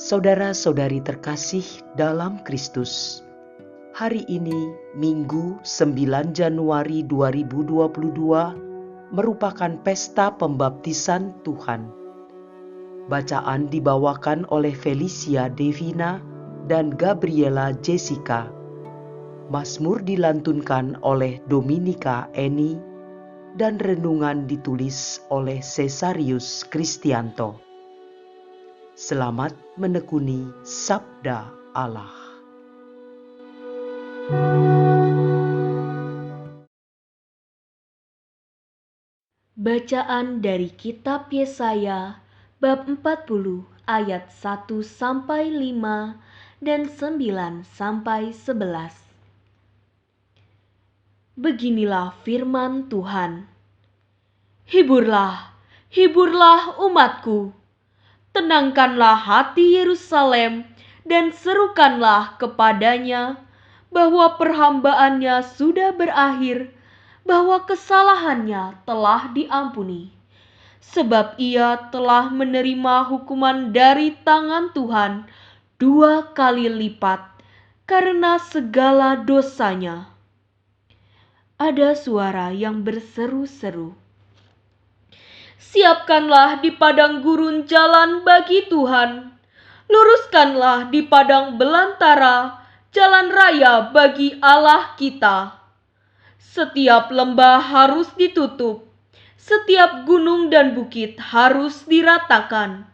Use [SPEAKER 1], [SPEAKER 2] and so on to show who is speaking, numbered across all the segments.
[SPEAKER 1] Saudara-saudari terkasih dalam Kristus, hari ini Minggu 9 Januari 2022 merupakan pesta pembaptisan Tuhan. Bacaan dibawakan oleh Felicia Devina dan Gabriela Jessica. Mazmur dilantunkan oleh Dominika Eni dan renungan ditulis oleh Cesarius Kristianto. Selamat menekuni Sabda Allah.
[SPEAKER 2] Bacaan dari kitab Yesaya bab 40 ayat 1 sampai 5 dan 9 sampai 11. Beginilah firman Tuhan. Hiburlah, hiburlah umatku. Tenangkanlah hati Yerusalem dan serukanlah kepadanya bahwa perhambaannya sudah berakhir, bahwa kesalahannya telah diampuni. Sebab ia telah menerima hukuman dari tangan Tuhan 2 kali lipat karena segala dosanya. Ada suara yang berseru-seru. Siapkanlah di padang gurun jalan bagi Tuhan. Luruskanlah di padang belantara jalan raya bagi Allah kita. Setiap lembah harus ditutup, setiap gunung dan bukit harus diratakan.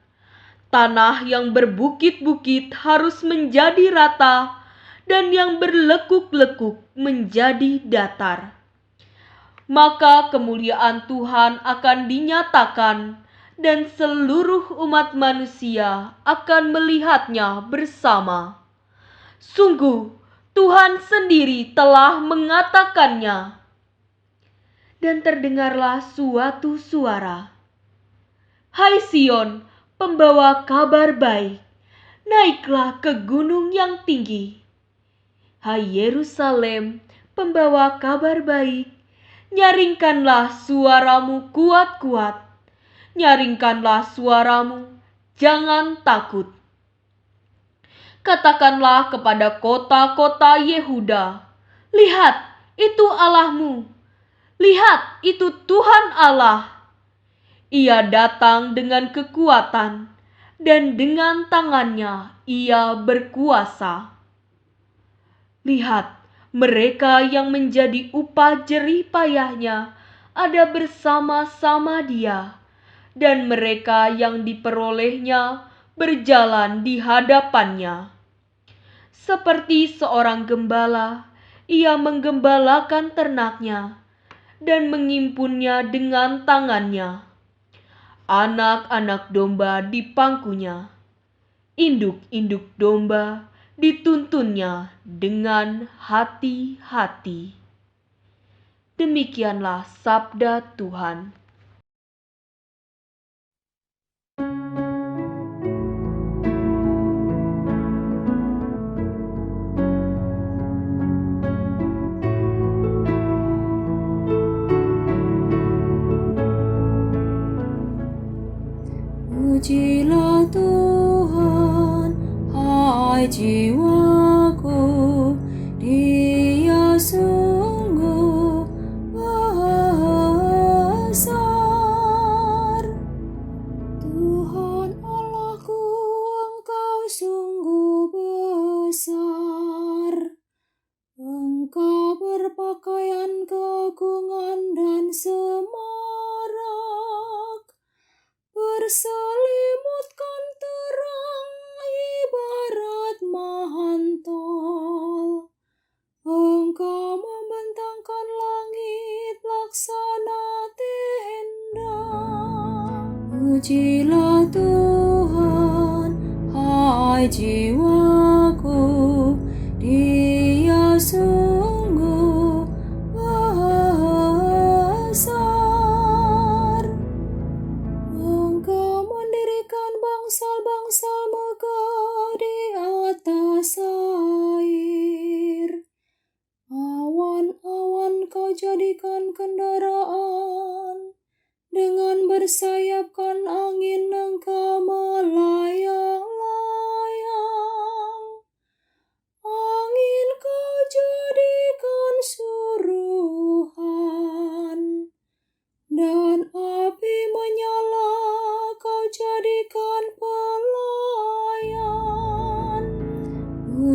[SPEAKER 2] Tanah yang berbukit-bukit harus menjadi rata, dan yang berlekuk-lekuk menjadi datar. Maka kemuliaan Tuhan akan dinyatakan, dan seluruh umat manusia akan melihatnya bersama. Sungguh, Tuhan sendiri telah mengatakannya. Dan terdengarlah suatu suara. Hai Sion, pembawa kabar baik, naiklah ke gunung yang tinggi. Hai Yerusalem, pembawa kabar baik, nyaringkanlah suaramu kuat-kuat. Nyaringkanlah suaramu, jangan takut. Katakanlah kepada kota-kota Yehuda, lihat, itu Allahmu. Lihat, itu Tuhan Allah. Ia datang dengan kekuatan, dan dengan tangannya ia berkuasa. Lihat, mereka yang menjadi upah jerih payahnya ada bersama-sama dia, dan mereka yang diperolehnya berjalan di hadapannya. Seperti seorang gembala, ia menggembalakan ternaknya dan mengimpunnya dengan tangannya. Anak-anak domba di pangkunya, induk-induk domba dituntunnya dengan hati-hati. Demikianlah sabda Tuhan.
[SPEAKER 3] Pujilah Tuhan, hai jiwaku, Dia sungguh besar. Tuhan Allahku, Engkau sungguh besar. Engkau berpakaian keagungan dan semarak, berselimutkan terang ibarat mantel. Engkau membentangkan langit laksana tenda. Pujilah Tuhan, hai jiwaku, Dia sungguh besar. Engkau mendirikan bangsa-bangsa megah di atas air. Awan-awan kau jadikan kendaraan, dengan bersayapkan angin engkau melayang-layang.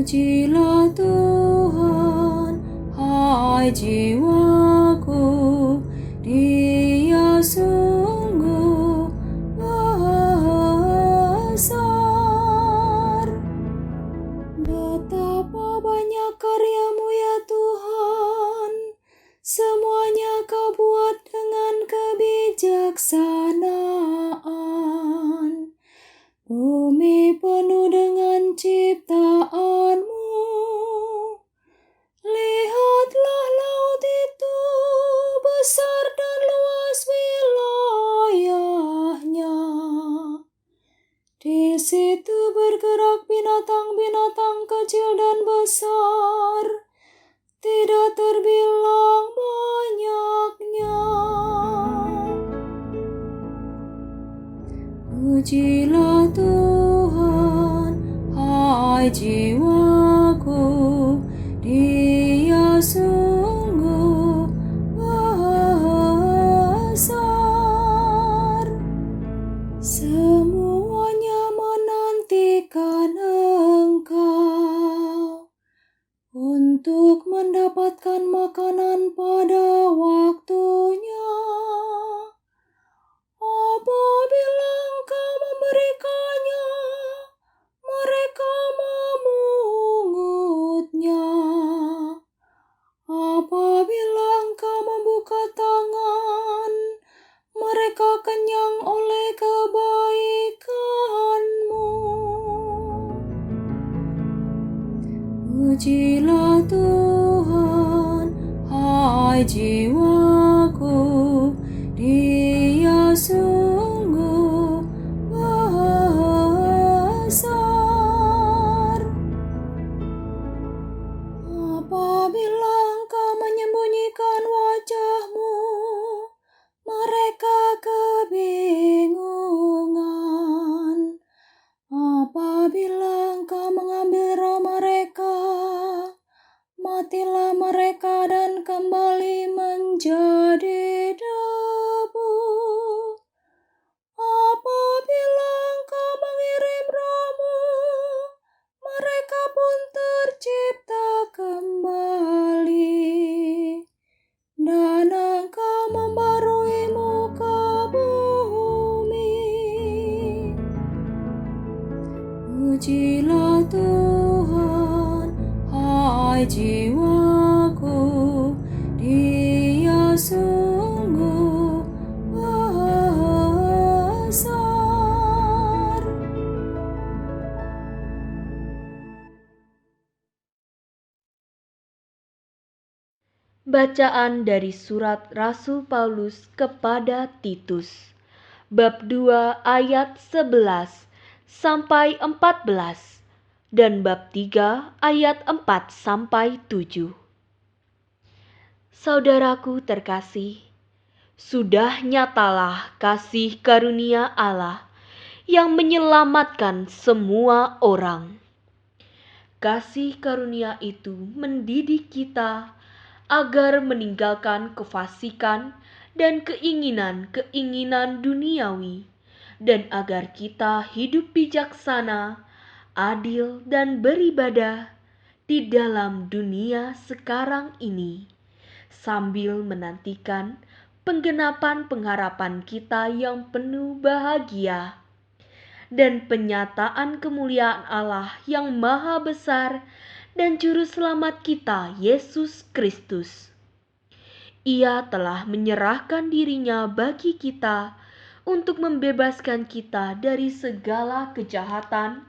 [SPEAKER 3] Pujilah Tuhan, hai jiwaku, Dia sungguh besar. Betapa banyak karya-Mu ya Tuhan, semuanya Kau buat dengan kebijaksanaan. Bumi penuh dengan ciptaan-Mu. Lihatlah laut itu besar dan luas wilayahnya. Di situ bergerak binatang-binatang kecil dan besar, tidak terbilang banyaknya. Pujilah Tuhan, hai jiwaku, Dia sungguh besar. Semuanya menantikan Engkau untuk mendapatkan makanan pada waktunya. Apabila Engkau memberikannya, mereka memungutnya. Apabila Engkau membuka tangan, mereka kenyang oleh kebaikan-Mu. Pujilah Tuhan, hai jiwaku, Dia sungguh besar. Apabila Engkau menyembunyikan wajah-Mu, mereka kebingungan. Apabila Engkau mengambil roh mereka, matilah mereka dan kembali menjadi debu. Apabila Engkau mengirim Roh-Mu, mereka pun tercipta kembali, dan Engkau membarui muka bumi. Pujilah Tuhan, hai jiwaku, Dia sungguh besar.
[SPEAKER 2] Bacaan dari surat Rasul Paulus kepada Titus, bab 2 ayat 11 sampai 14 dan bab 3 ayat 4 sampai 7. Saudaraku terkasih, sudah nyatalah kasih karunia Allah yang menyelamatkan semua orang. Kasih karunia itu mendidik kita agar meninggalkan kefasikan dan keinginan-keinginan duniawi, dan agar kita hidup bijaksana, adil, dan beribadah di dalam dunia sekarang ini, sambil menantikan penggenapan pengharapan kita yang penuh bahagia dan penyataan kemuliaan Allah yang maha besar dan Juru Selamat kita, Yesus Kristus. Ia telah menyerahkan dirinya bagi kita untuk membebaskan kita dari segala kejahatan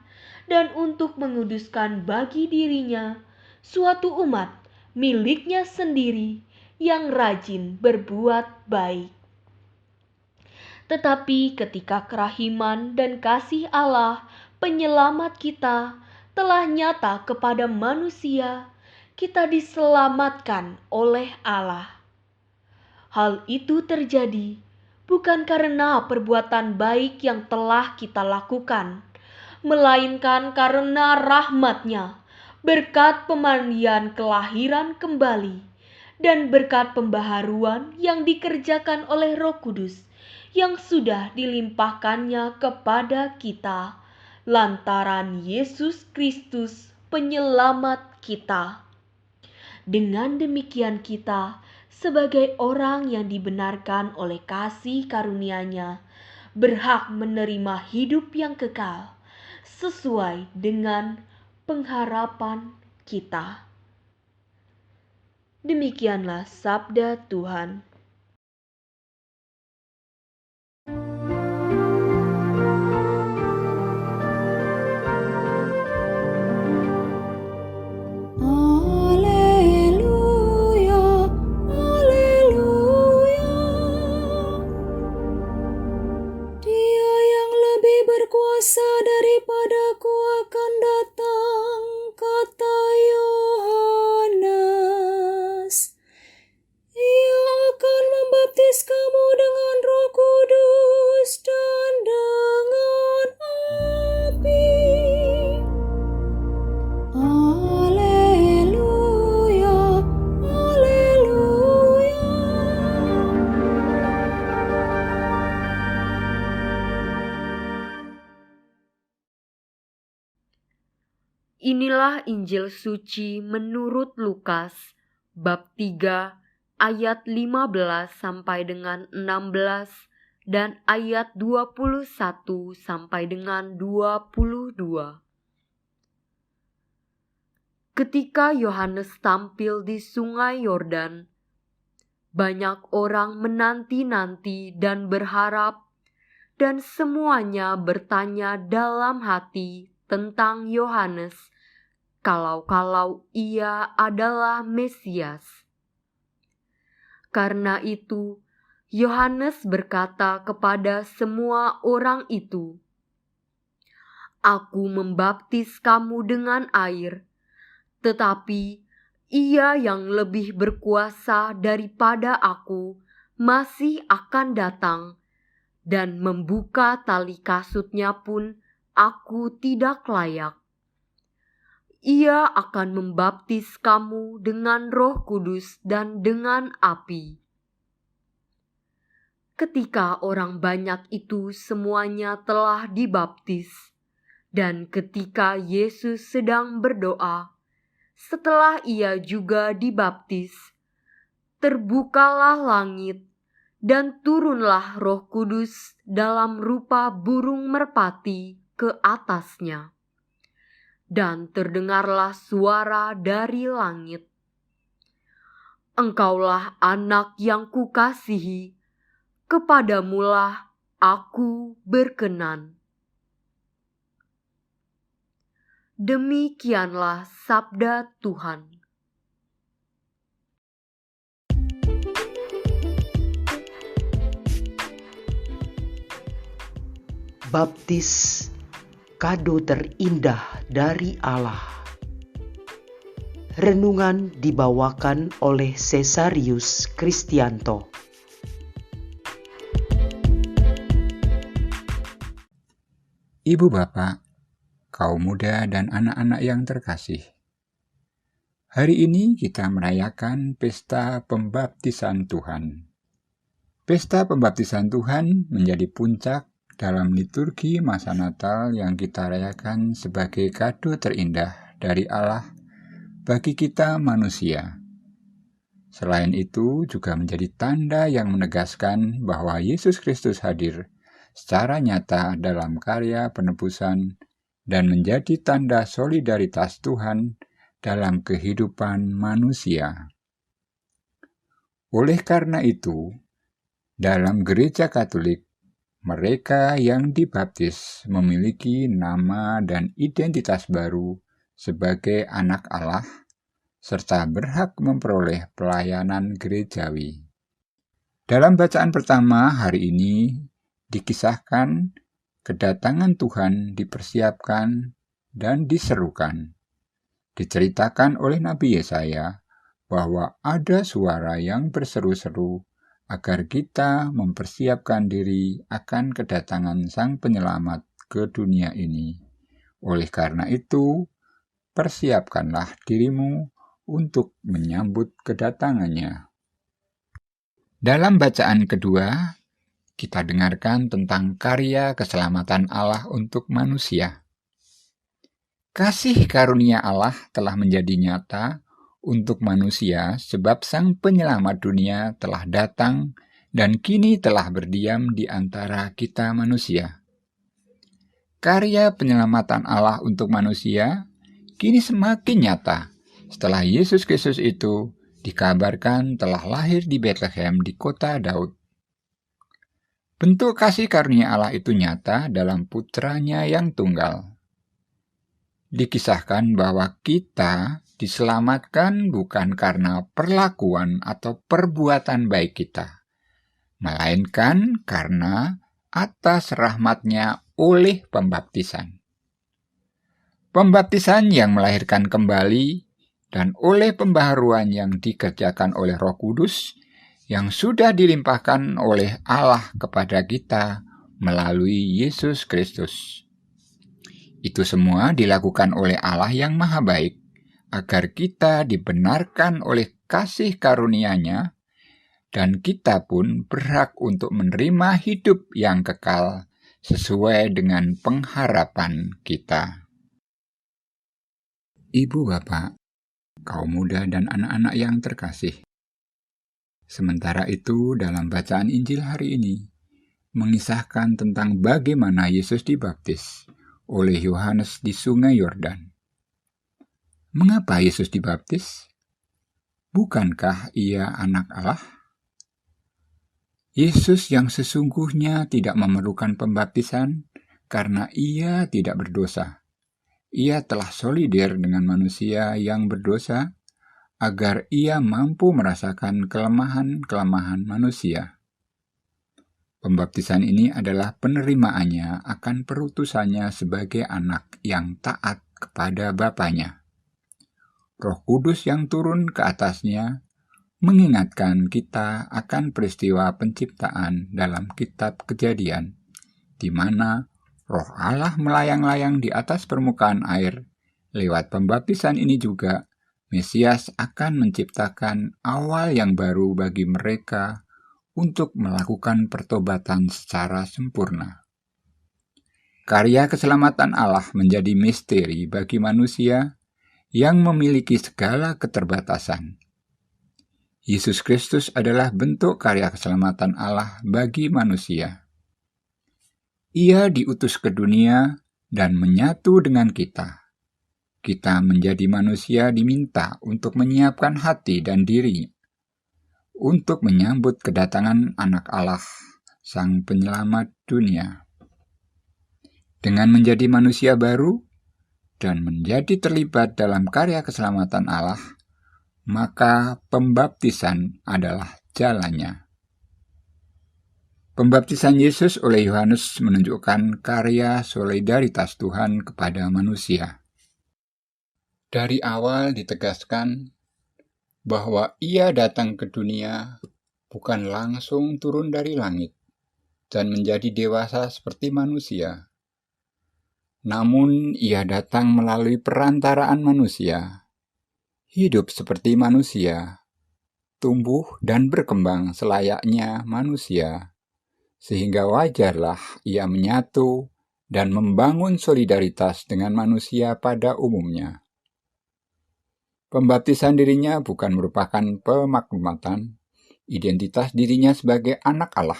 [SPEAKER 2] dan untuk menguduskan bagi dirinya suatu umat miliknya sendiri yang rajin berbuat baik. Tetapi ketika kerahiman dan kasih Allah penyelamat kita telah nyata kepada manusia, kita diselamatkan oleh Allah. Hal itu terjadi bukan karena perbuatan baik yang telah kita lakukan, melainkan karena rahmat-Nya, berkat pemandian kelahiran kembali, dan berkat pembaharuan yang dikerjakan oleh Roh Kudus yang sudah dilimpahkannya kepada kita lantaran Yesus Kristus penyelamat kita. Dengan demikian kita, sebagai orang yang dibenarkan oleh kasih karunia-Nya, berhak menerima hidup yang kekal sesuai dengan pengharapan kita. Demikianlah sabda Tuhan.
[SPEAKER 3] Haleluya, haleluya. Dia yang lebih berkuasa daripadaku akan datang, kata Yohanes. Ia akan membaptis kamu dengan Roh Kudus dan dengan api. Haleluya, haleluya.
[SPEAKER 2] Inilah Injil suci menurut Lukas bab 3 ayat 15 sampai dengan 16 dan ayat 21 sampai dengan 22. Ketika Yohanes tampil di Sungai Yordan, banyak orang menanti-nanti dan berharap, dan semuanya bertanya dalam hati tentang Yohanes, kalau ia adalah Mesias. Karena itu, Yohanes berkata kepada semua orang itu, "Aku membaptis kamu dengan air, tetapi Ia yang lebih berkuasa daripada aku masih akan datang, dan membuka tali kasutnya pun aku tidak layak. Ia akan membaptis kamu dengan Roh Kudus dan dengan api." Ketika orang banyak itu semuanya telah dibaptis, dan ketika Yesus sedang berdoa, setelah ia juga dibaptis, terbukalah langit dan turunlah Roh Kudus dalam rupa burung merpati ke atasnya. Dan terdengarlah suara dari langit, "Engkaulah anak yang kukasihi, kepadamulah aku berkenan." Demikianlah sabda Tuhan.
[SPEAKER 1] Baptis, kado terindah dari Allah. Renungan dibawakan oleh Cesarius Kristianto.
[SPEAKER 4] Ibu bapak, kaum muda dan anak-anak yang terkasih, hari ini kita merayakan pesta pembaptisan Tuhan. Pesta pembaptisan Tuhan menjadi puncak dalam liturgi masa Natal yang kita rayakan sebagai kado terindah dari Allah bagi kita manusia. Selain itu juga menjadi tanda yang menegaskan bahwa Yesus Kristus hadir secara nyata dalam karya penebusan dan menjadi tanda solidaritas Tuhan dalam kehidupan manusia. Oleh karena itu, dalam Gereja Katolik, mereka yang dibaptis memiliki nama dan identitas baru sebagai anak Allah, serta berhak memperoleh pelayanan gerejawi. Dalam bacaan pertama hari ini dikisahkan kedatangan Tuhan dipersiapkan dan diserukan. Diceritakan oleh Nabi Yesaya bahwa ada suara yang berseru-seru agar kita mempersiapkan diri akan kedatangan Sang Penyelamat ke dunia ini. Oleh karena itu, persiapkanlah dirimu untuk menyambut kedatangannya. Dalam bacaan kedua, kita dengarkan tentang karya keselamatan Allah untuk manusia. Kasih karunia Allah telah menjadi nyata untuk manusia sebab Sang Penyelamat dunia telah datang dan kini telah berdiam di antara kita manusia. Karya penyelamatan Allah untuk manusia kini semakin nyata setelah Yesus Kristus itu dikabarkan telah lahir di Betlehem di kota Daud. Bentuk kasih karunia Allah itu nyata dalam putranya yang tunggal. Dikisahkan bahwa kita diselamatkan bukan karena perlakuan atau perbuatan baik kita, melainkan karena atas rahmat-Nya oleh pembaptisan. Pembaptisan yang melahirkan kembali dan oleh pembaharuan yang dikerjakan oleh Roh Kudus yang sudah dilimpahkan oleh Allah kepada kita melalui Yesus Kristus. Itu semua dilakukan oleh Allah yang Maha Baik, agar kita dibenarkan oleh kasih karunia-Nya, dan kita pun berhak untuk menerima hidup yang kekal sesuai dengan pengharapan kita. Ibu Bapak, kaum muda dan anak-anak yang terkasih, sementara itu dalam bacaan Injil hari ini, mengisahkan tentang bagaimana Yesus dibaptis oleh Yohanes di Sungai Yordan. Mengapa Yesus dibaptis? Bukankah Ia anak Allah? Yesus yang sesungguhnya tidak memerlukan pembaptisan karena Ia tidak berdosa. Ia telah solider dengan manusia yang berdosa agar Ia mampu merasakan kelemahan-kelemahan manusia. Pembaptisan ini adalah penerimaannya akan perutusannya sebagai anak yang taat kepada Bapanya. Roh Kudus yang turun ke atasnya mengingatkan kita akan peristiwa penciptaan dalam kitab Kejadian, di mana Roh Allah melayang-layang di atas permukaan air. Lewat pembaptisan ini juga, Mesias akan menciptakan awal yang baru bagi mereka untuk melakukan pertobatan secara sempurna. Karya keselamatan Allah menjadi misteri bagi manusia yang memiliki segala keterbatasan. Yesus Kristus adalah bentuk karya keselamatan Allah bagi manusia. Ia diutus ke dunia dan menyatu dengan kita. Kita menjadi manusia diminta untuk menyiapkan hati dan diri untuk menyambut kedatangan Anak Allah, Sang Penyelamat dunia. Dengan menjadi manusia baru dan menjadi terlibat dalam karya keselamatan Allah, maka pembaptisan adalah jalannya. Pembaptisan Yesus oleh Yohanes menunjukkan karya solidaritas Tuhan kepada manusia. Dari awal ditegaskan bahwa Ia datang ke dunia bukan langsung turun dari langit dan menjadi dewasa seperti manusia. Namun Ia datang melalui perantaraan manusia, hidup seperti manusia, tumbuh dan berkembang selayaknya manusia, sehingga wajarlah Ia menyatu dan membangun solidaritas dengan manusia pada umumnya. Pembaptisan dirinya bukan merupakan pemaklumatan identitas dirinya sebagai anak Allah.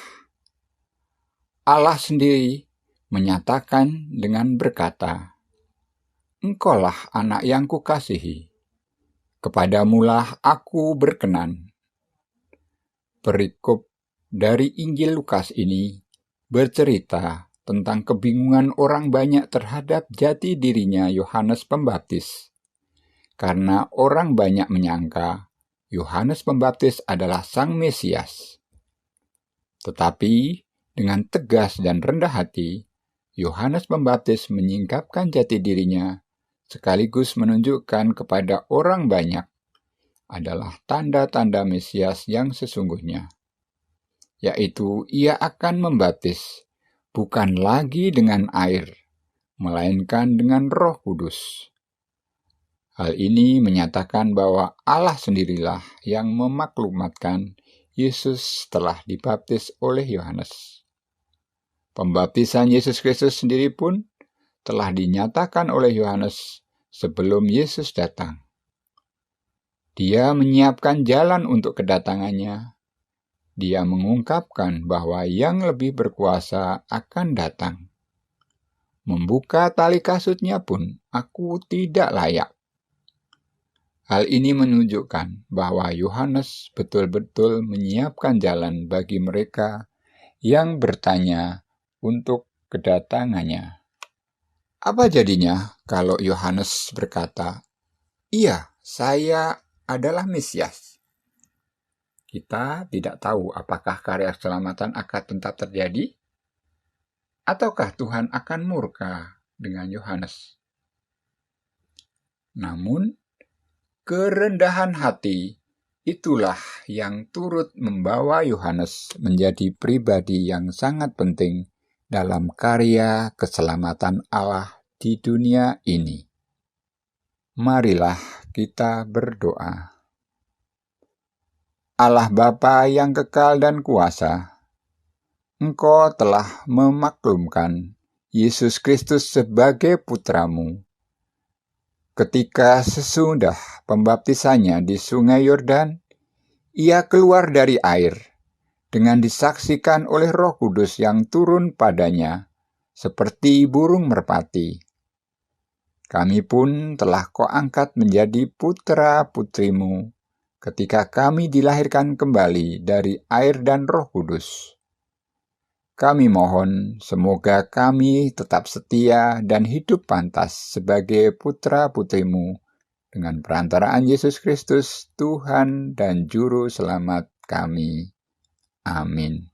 [SPEAKER 4] Allah sendiri menyatakan dengan berkata, "Engkaulah anak yang kukasihi, kepadamulah aku berkenan." Perikop dari Injil Lukas ini bercerita tentang kebingungan orang banyak terhadap jati dirinya Yohanes Pembaptis. Karena orang banyak menyangka Yohanes Pembaptis adalah Sang Mesias. Tetapi dengan tegas dan rendah hati, Yohanes Pembaptis menyingkapkan jati dirinya sekaligus menunjukkan kepada orang banyak adalah tanda-tanda Mesias yang sesungguhnya, yaitu Ia akan membaptis bukan lagi dengan air, melainkan dengan Roh Kudus. Hal ini menyatakan bahwa Allah sendirilah yang memaklumatkan Yesus telah dibaptis oleh Yohanes. Pembaptisan Yesus Kristus sendiri pun telah dinyatakan oleh Yohanes sebelum Yesus datang. Dia menyiapkan jalan untuk kedatangannya. Dia mengungkapkan bahwa yang lebih berkuasa akan datang. Membuka tali kasutnya pun aku tidak layak. Hal ini menunjukkan bahwa Yohanes betul-betul menyiapkan jalan bagi mereka yang bertanya untuk kedatangannya. Apa jadinya kalau Yohanes berkata, "Iya, saya adalah Mesias"? Kita tidak tahu apakah karya keselamatan akan tetap terjadi, ataukah Tuhan akan murka dengan Yohanes. Namun, kerendahan hati itulah yang turut membawa Yohanes menjadi pribadi yang sangat penting dalam karya keselamatan Allah di dunia ini. Marilah kita berdoa. Allah Bapa yang kekal dan kuasa, Engkau telah memaklumkan Yesus Kristus sebagai putra-Mu. Ketika sesudah pembaptisannya di Sungai Yordan, ia keluar dari air dengan disaksikan oleh Roh Kudus yang turun padanya seperti burung merpati. Kami pun telah Kau angkat menjadi putra-putrimu ketika kami dilahirkan kembali dari air dan Roh Kudus. Kami mohon semoga kami tetap setia dan hidup pantas sebagai putra-putrimu dengan perantaraan Yesus Kristus, Tuhan dan Juru Selamat kami. Amin.